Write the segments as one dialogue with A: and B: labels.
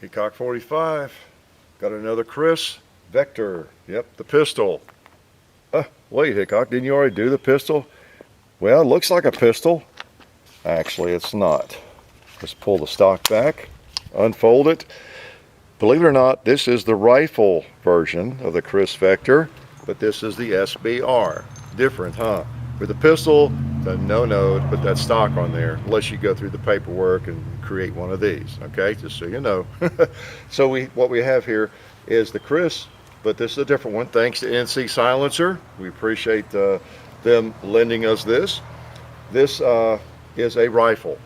A: Peacock 45. Got another Kriss Vector. Yep, the pistol. Wait, Hickok, didn't you already do the pistol? Well, it looks like a pistol. Actually, it's not. Let's pull the stock back, unfold it. Believe it or not, this is the rifle version of the Kriss Vector, but this is the SBR. Different, huh? With the pistol, the no, put that stock on there, unless you go through the paperwork and create one of these, okay? Just so you know. So what we have here is the Kriss, but this is a different one, thanks to NC Silencer. We appreciate them lending us this. This is a rifle,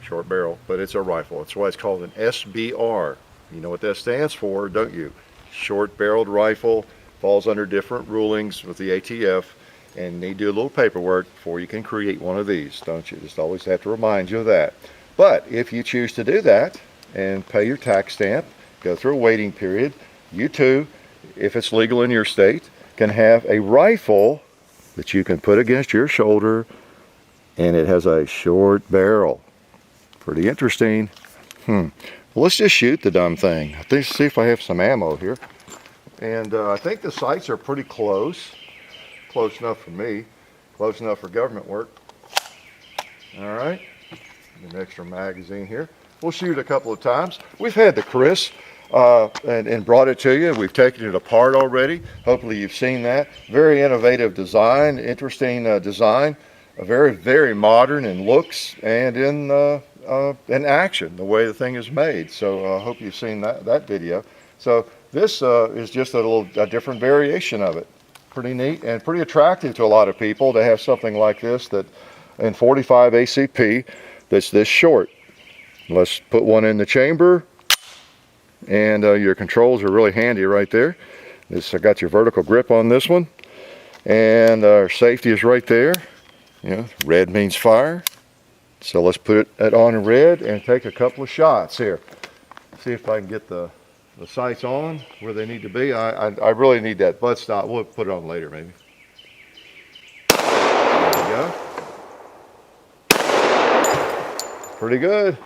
A: short barrel, but it's a rifle. That's why it's called an SBR. You know what that stands for, don't you? Short barreled rifle, falls under different rulings with the ATF, and they do a little paperwork before you can create one of these, don't you? Just always have to remind you of that. But if you choose to do that and pay your tax stamp, go through a waiting period, you too, if it's legal in your state, can have a rifle that you can put against your shoulder, and it has a short barrel. Pretty interesting. Well, let's just shoot the dumb thing. Let's see if I have some ammo here. And I think the sights are pretty close. Close enough for me. Close enough for government work. All right. An extra magazine here. We'll shoot a couple of times. We've had the Kriss and brought it to you. We've taken it apart already. Hopefully you've seen that. Very innovative design, interesting design. Very, very modern in looks and in action, the way the thing is made. So I hope you've seen that video. So this is just a different variation of it. Pretty neat and pretty attractive to a lot of people to have something like this that in 45 ACP that's this short. Let's put one in the chamber, and your controls are really handy right there. I got your vertical grip on this one, and our safety is right there. You know, red means fire. So let's put it on red and take a couple of shots here. See if I can get the sights on where they need to be. I really need that butt stop. We'll put it on later maybe. There we go. Pretty good.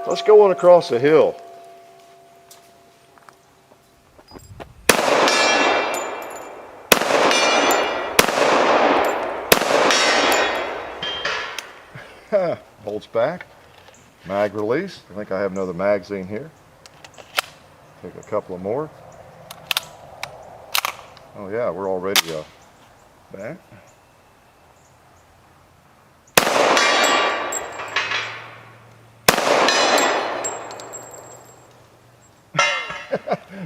A: Let's go on across the hill. Bolts back, mag release. I think I have another magazine here. Take a couple of more. Oh yeah, we're already back.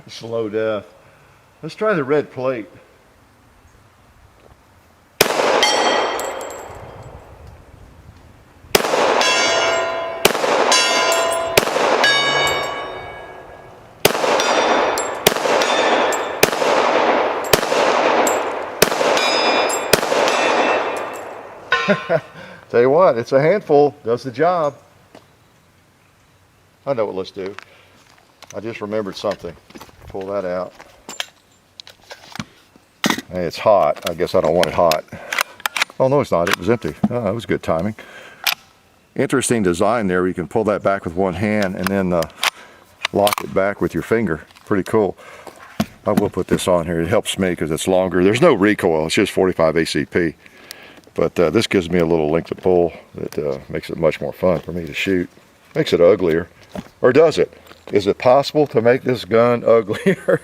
A: Slow death. Let's try the red plate. Tell you what, it's a handful, does the job. I know what let's do. I just remembered something. Pull that out. Hey, it's hot. I guess I don't want it hot. Oh no, it's not. It was empty. Oh, that was good timing. Interesting design there. You can pull that back with one hand and then lock it back with your finger. Pretty cool. I will put this on here. It helps me because it's longer. There's no recoil. It's just 45 ACP. But this gives me a little length to pull that makes it much more fun for me to shoot. Makes it uglier. Or does it? Is it possible to make this gun uglier?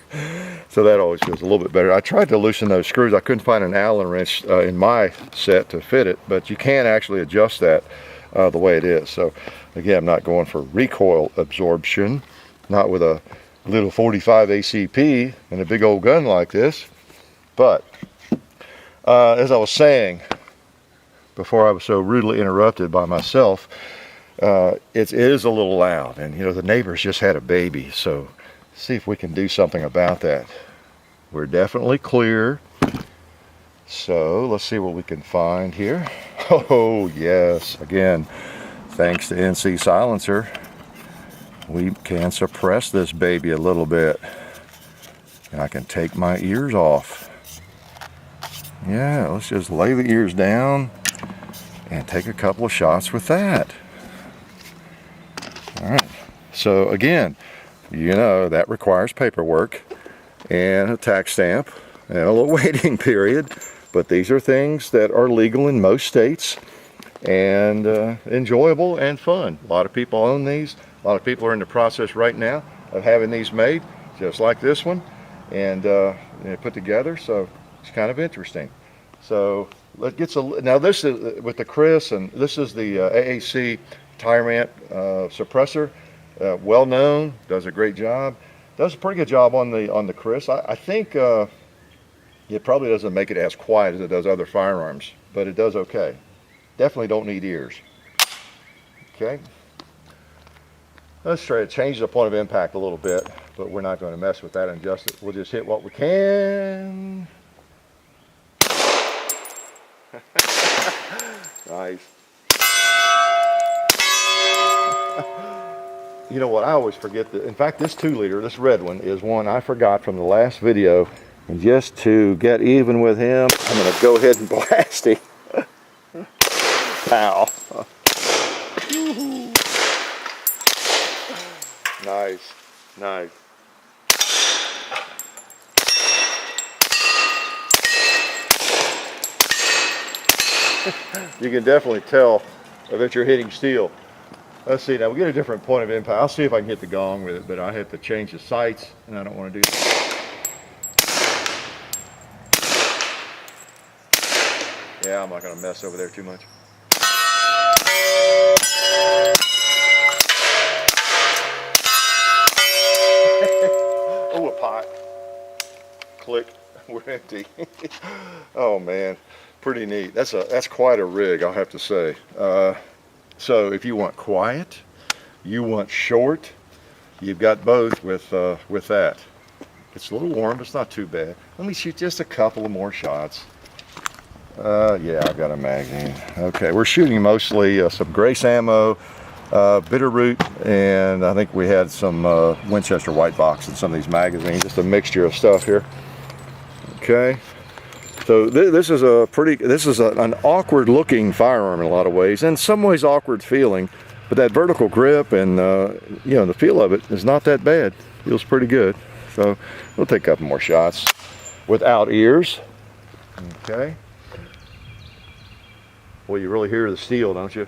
A: So that always feels a little bit better. I tried to loosen those screws. I couldn't find an Allen wrench in my set to fit it, but you can actually adjust that the way it is. So again, I'm not going for recoil absorption, not with a little 45 ACP and a big old gun like this. But as I was saying, before I was so rudely interrupted by myself, it is a little loud, and you know, the neighbors just had a baby, so see if we can do something about that. We're definitely clear, so let's see what we can find here. Oh yes, again, thanks to NC Silencer, we can suppress this baby a little bit, and I can take my ears off. Yeah, let's just lay the ears down and take a couple of shots with that. All right, so again, you know, that requires paperwork and a tax stamp and a little waiting period, but these are things that are legal in most states and enjoyable and fun. A lot of people own these. A lot of people are in the process right now of having these made, just like this one, and put together, so it's kind of interesting. So let's get some. Now this is with the Kriss, and this is the AAC Ti-Rant suppressor. Well known, does a great job. Does a pretty good job on the Kriss. I think it probably doesn't make it as quiet as it does other firearms, but it does okay. Definitely don't need ears. Okay. Let's try to change the point of impact a little bit, but we're not going to mess with that and adjust it. We'll just hit what we can. Nice. You know what, I always forget that. In fact, this 2-liter, this red one, is one I forgot from the last video. And just to get even with him, I'm going to go ahead and blast him. Pow. Nice, nice. You can definitely tell that you're hitting steel. Let's see, now we get a different point of impact. I'll see if I can hit the gong with it, but I have to change the sights, and I don't want to do that. Yeah, I'm not going to mess over there too much. Oh, a pot. Click. We're empty. Oh man, pretty neat. That's quite a rig, I'll have to say. So if you want quiet, you want short, you've got both with that. It's a little warm, but it's not too bad. Let me shoot just a couple of more shots. Yeah, I've got a magazine. Okay, we're shooting mostly some Grace ammo, Bitterroot, and I think we had some Winchester White Box in some of these magazines. Just a mixture of stuff here. Okay, so this is an awkward looking firearm in a lot of ways, and in some ways awkward feeling, but that vertical grip and you know, the feel of it is not that bad. Feels pretty good. So we'll take a couple more shots without ears. Okay. Well, you really hear the steel, don't you?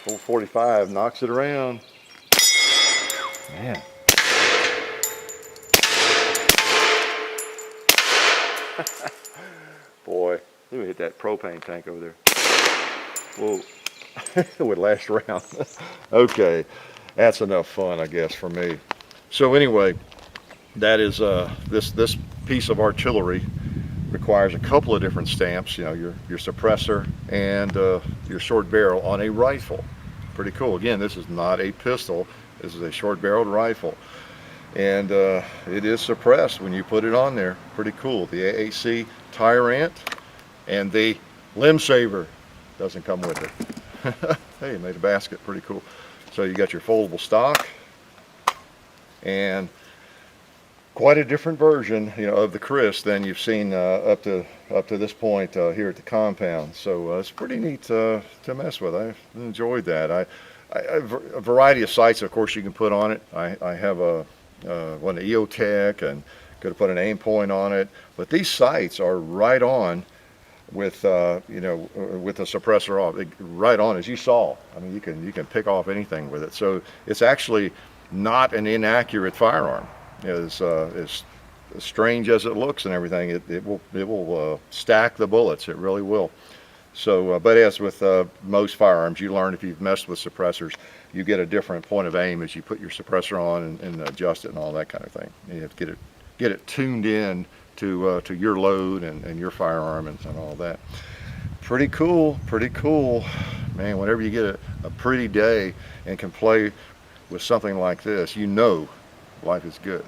A: Old 45 knocks it around. Man. Boy, let me hit that propane tank over there. Whoa. It would last around. Okay, that's enough fun, I guess, for me. So anyway, that is this piece of artillery requires a couple of different stamps. You know, your suppressor and your short barrel on a rifle. Pretty cool. Again, this is not a pistol. This is a short-barreled rifle, and it is suppressed when you put it on there. Pretty cool. The AAC Ti-Rant and the Limb Saver doesn't come with it. Hey, it made a basket. Pretty cool. So you got your foldable stock, and quite a different version, you know, of the Kriss than you've seen up to this point here at the compound. So it's pretty neat to mess with. I've enjoyed that. A variety of sights, of course, you can put on it. I have one EOTech, and could have put an aim point on it. But these sights are right on with you know, with the suppressor off, right on, as you saw. I mean, you can pick off anything with it. So it's actually not an inaccurate firearm. As strange as it looks and everything, it will stack the bullets. It really will. So, but as with most firearms, you learn if you've messed with suppressors, you get a different point of aim as you put your suppressor on and adjust it and all that kind of thing. You have to get it tuned in to your load and your firearm and all that. Pretty cool, man. Whenever you get a pretty day and can play with something like this, you know life is good.